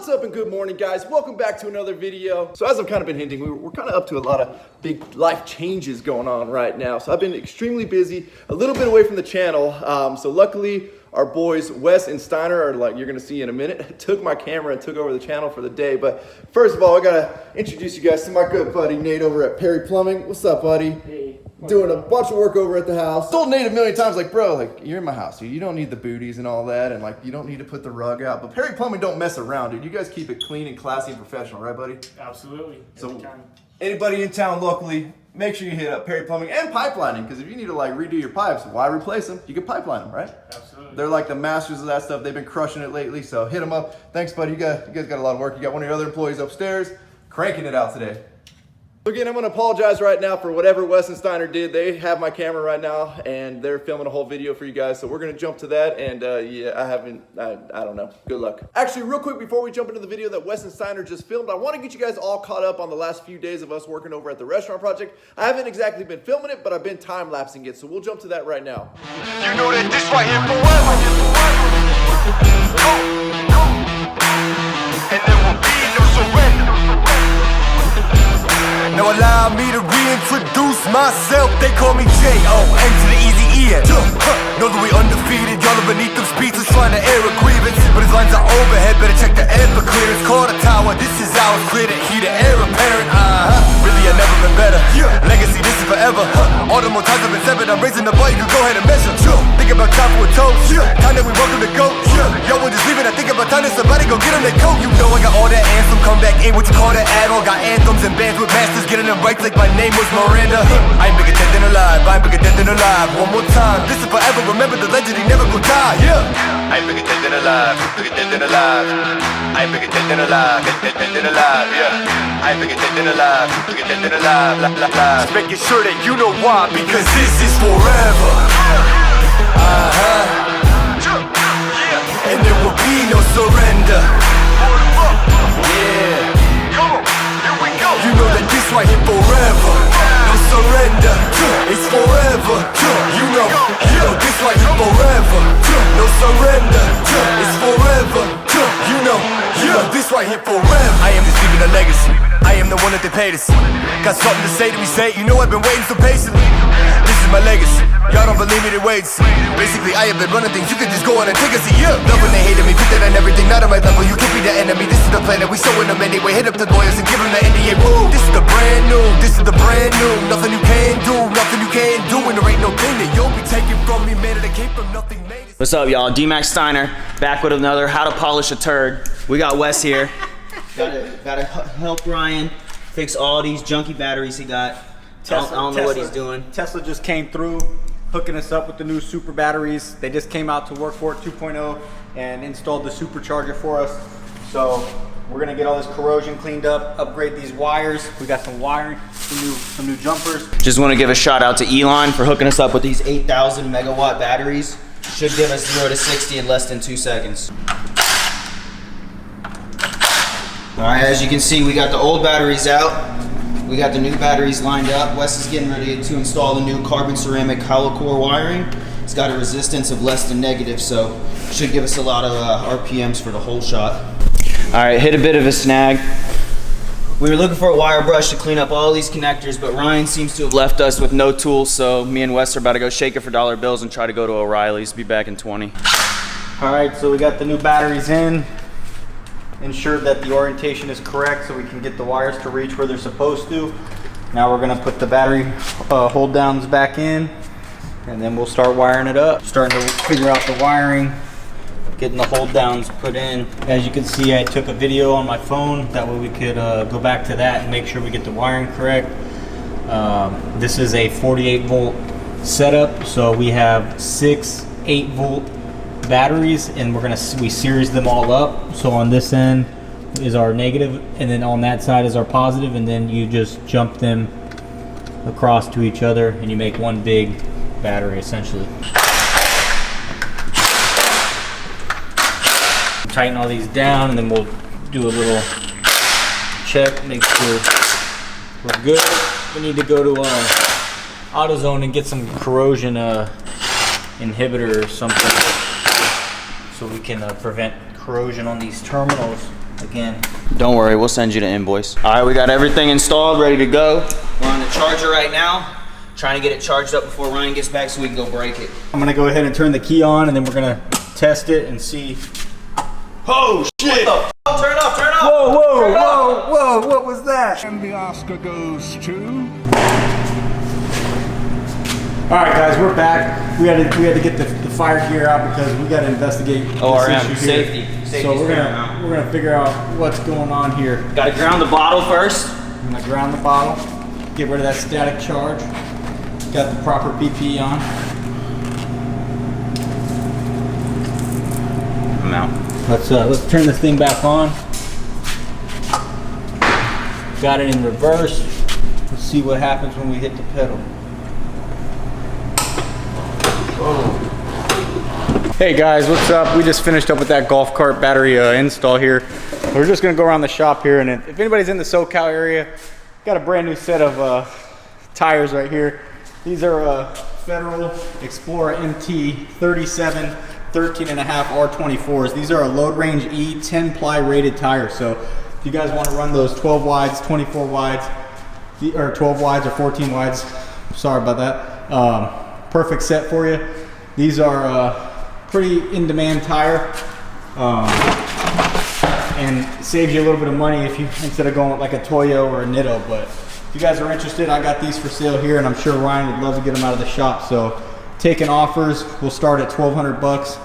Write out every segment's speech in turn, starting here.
What's up and good morning, guys? Welcome back to another video. So as I've kind of been hinting, we're kind of up to a lot of big life changes going on right now. So I've been extremely busy, a little bit away from the channel. So luckily, our boys Wes and Steiner are, like you're gonna see in a minute, took my camera and took over the channel for the day. But first of all, I gotta introduce you guys to my good buddy Nate over at Perry Plumbing. What's up, buddy? Hey. Doing a bunch of work over at the house. Told Nate a million times, like, bro, like, you're in my house, dude. You don't need the booties and all that, and like, you don't need to put the rug out. But Perry Plumbing don't mess around, dude. You guys keep it clean and classy and professional, right, buddy? Absolutely. So anybody in town locally, make sure you hit up Perry Plumbing and pipelining, because if you need to like redo your pipes, why replace them? You can pipeline them, right? Absolutely. They're like the masters of that stuff. They've been crushing it lately, so hit them up. Thanks, buddy. You guys got a lot of work. You got one of your other employees upstairs cranking it out today. Again, I'm gonna apologize right now for whatever Wes and Steiner did. They have my camera right now and they're filming a whole video for you guys. So we're gonna jump to that, and yeah, I don't know. Good luck. Actually, real quick before we jump into the video that Wes and Steiner just filmed, I wanna get you guys all caught up on the last few days of us working over at the restaurant project. I haven't exactly been filming it, but I've been time-lapsing it. So we'll jump to that right now. You know that this right here forever. Go, go. And there will be no surrender. Now allow me to reintroduce myself. They call me J.O.N. to the easy E. Know that we undefeated. Y'all are beneath them speeches trying to air a grievance, but his lines are overhead. Better check the air for clearance. Call the tower. This is ours. Clear the heat, the air apparent. Really, I've never been better. Legacy, this is forever. All the more times I've been severed. I'm raising the bar. You can go ahead and measure. Think about time for a toast. Time that we welcome to go. Yo, we'll just leave it. I think about time that somebody go get on their coat. You know I got all that anthem. Come back in. What you call that add-on? Got anthems and bands with masters. Getting them right like my name was Miranda. I ain't bigger dead than alive. I ain't bigger dead than alive. One more time. This is forever. Remember the legend. He never gon' die. Yeah. I ain't bigger dead than alive. Bigger dead than alive. I ain't bigger dead than alive. Dead than alive. Yeah. I ain't bigger dead than alive. Bigger dead than alive. Just making sure that you know why. Because this is forever. And there will be no surrender. Yeah. Come on, here we go. You know that this right here forever. No surrender. It's forever. You know this right here forever. No surrender. It's forever. You know this right here forever. I am just leaving a legacy. I am the one that they paid to see. Got something to say to me, say. You know I've been waiting so patiently. This is my legacy. Y'all don't believe me, then wait and see. Basically, I have been running things. You can just go on and take a seat. Yeah. Love when they hated me, put that on everything. Not on my level, you can't be the enemy. This is the plan that we showing them anyway. Hit up the lawyers and give them the NDA. Woo! This is the brand new. This is the brand new. Nothing you can do, nothing you can't do. And there ain't no thing that you'll be taking from me. Man, it came from nothing made it. What's up, y'all? Dmaxryno back with another How to Polish a Turd. We got Wes here. Gotta help Ryan fix all these junky batteries he got. I don't know what he's doing. Tesla just came through, hooking us up with the new super batteries. They just came out to Work for It 2.0 and installed the supercharger for us. So we're gonna get all this corrosion cleaned up, upgrade these wires. We got some wiring, some new jumpers. Just want to give a shout out to Elon for hooking us up with these 8,000 megawatt batteries. Should give us 0 to 60 in less than 2 seconds. All right, as you can see, we got the old batteries out. We got the new batteries lined up. Wes is getting ready to install the new carbon ceramic hollow core wiring. It's got a resistance of less than negative, so should give us a lot of RPMs for the whole shot. All right, hit a bit of a snag. We were looking for a wire brush to clean up all these connectors, but Ryan seems to have left us with no tools, so me and Wes are about to go shake it for dollar bills and try to go to O'Reilly's. Be back in 20. All right, so we got the new batteries in. Ensure that the orientation is correct so we can get the wires to reach where they're supposed to. Now we're gonna put the battery hold downs back in, and then we'll start wiring it up. Starting to figure out the wiring, getting the hold downs put in. As you can see, I took a video on my phone. That way we could go back to that and make sure we get the wiring correct. This is a 48 volt setup. So we have 6 8-volt batteries, and we series them all up. So on this end is our negative, and then on that side is our positive, and then you just jump them across to each other and you make one big battery essentially. Tighten all these down, and then we'll do a little check, make sure we're good. We need to go to AutoZone and get some corrosion inhibitor or something, so we can prevent corrosion on these terminals. Again, don't worry, we'll send you the invoice. All right, we got everything installed, ready to go. We're on the charger right now, trying to get it charged up before Ryan gets back so we can go break it. I'm gonna go ahead and turn the key on, and then we're gonna test it and see. Oh shit! What the fuck? Turn it off, turn it off! Whoa, whoa, whoa, whoa, what was that? And the Oscar goes to... All right, guys, we're back. We had to get the fire gear out because we got to investigate ORM, this issue here. safety. So we're gonna figure out what's going on here. Gotta ground the bottle first. I'm gonna ground the bottle, get rid of that static charge. Got the proper PPE on. I'm out. Let's turn this thing back on. Got it in reverse. Let's see what happens when we hit the pedal. Hey guys, what's up? We just finished up with that golf cart battery install here. We're just gonna go around the shop here, and if anybody's in the SoCal area, got a brand new set of tires right here. These are Federal Explorer MT 37 13.5 R24s. These are a load range E 10 ply rated tires. So if you guys want to run those 12 wides, 24 wides, or 12 wides or 14 wides, sorry about that. Perfect set for you. These are pretty in-demand tire, and saves you a little bit of money if you instead of going with like a Toyo or a Nitto. But if you guys are interested, I got these for sale here, and I'm sure Ryan would love to get them out of the shop. So taking offers, we'll start at 1,200 bucks.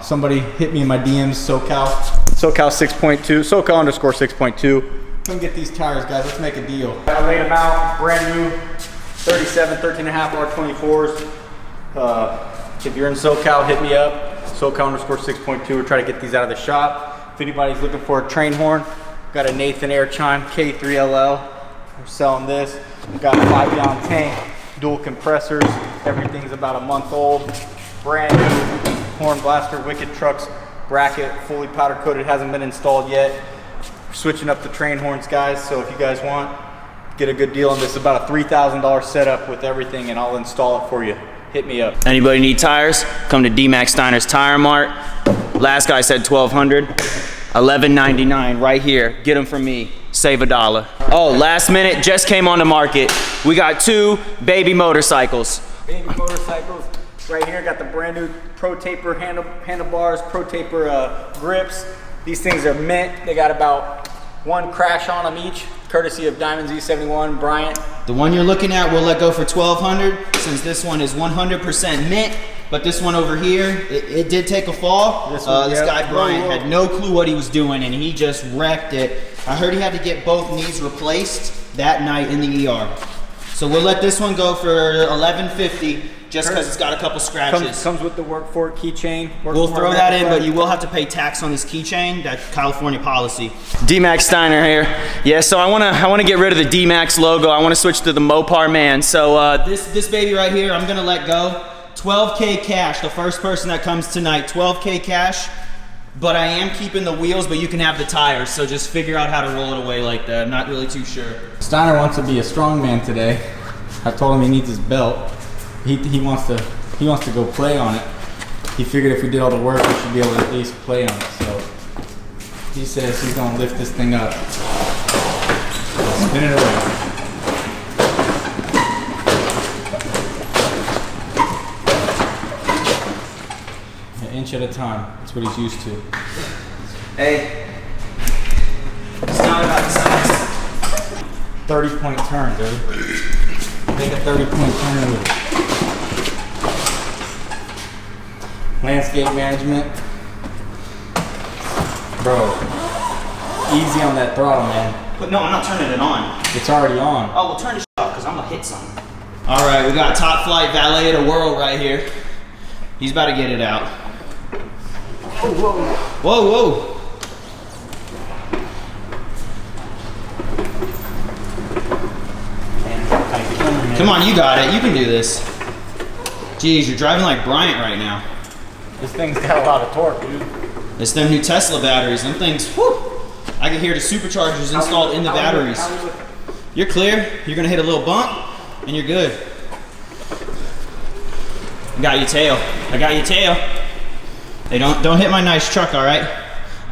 Somebody hit me in my DMs, SoCal 6.2, SoCal_6.2. Come get these tires, guys. Let's make a deal. I laid them out, brand new 37 13.5 R24s. If you're in SoCal, hit me up, SoCal_6.2. We'll try to get these out of the shop. If anybody's looking for a train horn, got a Nathan Air Chime K3LL. We're selling this. We've got a 5-gallon tank, dual compressors. Everything's about a month old. Brand new horn blaster, Wicked Trucks bracket, fully powder coated, hasn't been installed yet. We're switching up the train horns, guys, so if you guys want, get a good deal on this. About a $3,000 setup with everything, and I'll install it for you. Hit me up. Anybody need tires? Come to Dmaxryno's Tire Mart. Last guy said 1,200. $11.99 right here. Get them from me. Save $1. Oh, last minute, just came on the market. We got 2 baby motorcycles. Baby motorcycles. Right here, got the brand new Pro Taper handlebars, Pro Taper grips. These things are mint. They got about 1 crash on them each, courtesy of Diamond Z71, Bryant. The one you're looking at we'll let go for 1,200 since this one is 100% mint. But this one over here, it did take a fall. This guy Bryant had no clue what he was doing, and he just wrecked it. I heard he had to get both knees replaced that night in the ER. So we'll let this one go for $11.50 just because it's got a couple scratches. Comes with the work for it keychain. We'll throw that in, but you will have to pay tax on this keychain. That's California policy. D-Max Steiner here. Yeah, so I wanna get rid of the D-Max logo. I wanna switch to the Mopar man. So this baby right here, I'm gonna let go. 12K cash, the first person that comes tonight, 12K cash. But I am keeping the wheels, but you can have the tires. So just figure out how to roll it away like that. I'm not really too sure. Steiner wants to be a strongman today. I told him he needs his belt. He wants to go play on it. He figured if we did all the work, we should be able to at least play on it. So he says he's gonna lift this thing up. Spin it around. An inch at a time. That's what he's used to. Hey, it's not about the size. 30-point turn, dude. Make a 30-point turn with it. Landscape management. Bro, easy on that throttle, man. But no, I'm not turning it on. It's already on. Oh, well turn it off because I'm gonna hit something. All right, we got top flight valet of the world right here. He's about to get it out. Whoa, whoa. Whoa, whoa. Come on, you got it. You can do this. Jeez, you're driving like Bryant right now. This thing's got a lot of torque, dude. It's them new Tesla batteries. Them things, whew. I can hear the superchargers installed in the batteries. You're clear. You're gonna hit a little bump, and you're good. I got your tail. I got your tail. Hey, don't hit my nice truck, all right?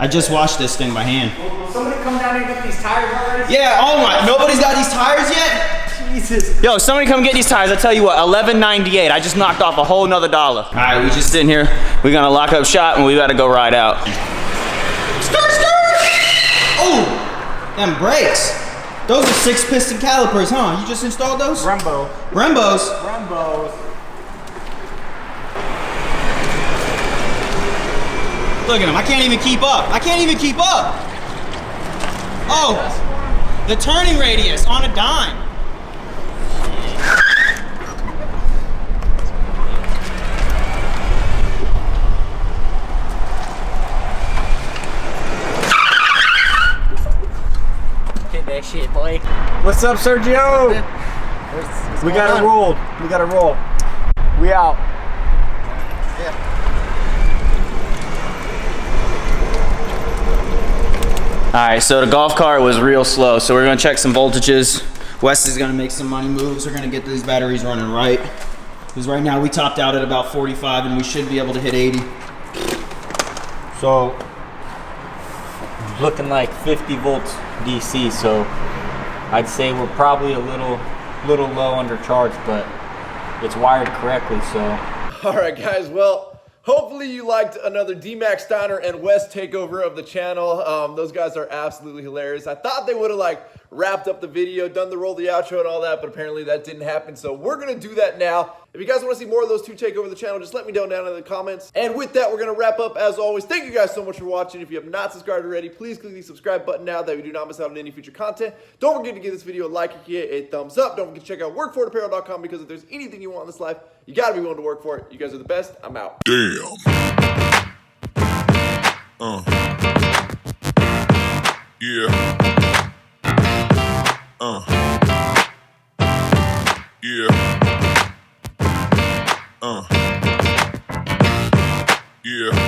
I just washed this thing by hand. Will somebody come down here and get these tires already? Yeah, oh my, nobody's got these tires yet? Jesus. Yo, somebody come get these tires. I tell you what, $11.98. I just knocked off a whole nother $1. All right, we just sitting here. We're gonna lock up shop and we gotta go ride out. Skirt, skirt! Oh, them brakes. Those are 6-piston calipers, huh? You just installed those? Brembo. Brembos? Brembos. Look at him, I can't even keep up. I can't even keep up. Oh, the turning radius on a dime. Hit that shit, boy. What's up, Sergio? We got it rolled. We got it rolled. We out. All right, so the golf cart was real slow, so we're gonna check some voltages. Wes is gonna make some money moves. We're gonna get these batteries running right. Because right now we topped out at about 45 and we should be able to hit 80. So, looking like 50 volts DC, so I'd say we're probably a little low undercharged, but it's wired correctly, so. All right, guys. Well, hopefully you liked another Dmaxryno and Wes takeover of the channel. Those guys are absolutely hilarious. I thought they would have like wrapped up the video, done the roll the outro and all that, but apparently that didn't happen. So we're gonna do that now. If you guys want to see more of those two take over the channel, just let me know down in the comments. And with that, we're gonna wrap up as always. Thank you guys so much for watching. If you have not subscribed already, please click the subscribe button now that we do not miss out on any future content. Don't forget to give this video a like and give it a thumbs up. Don't forget to check out workforapparel.com because if there's anything you want in this life, you gotta be willing to work for it. You guys are the best. I'm out. Damn. Yeah. Yeah. Yeah.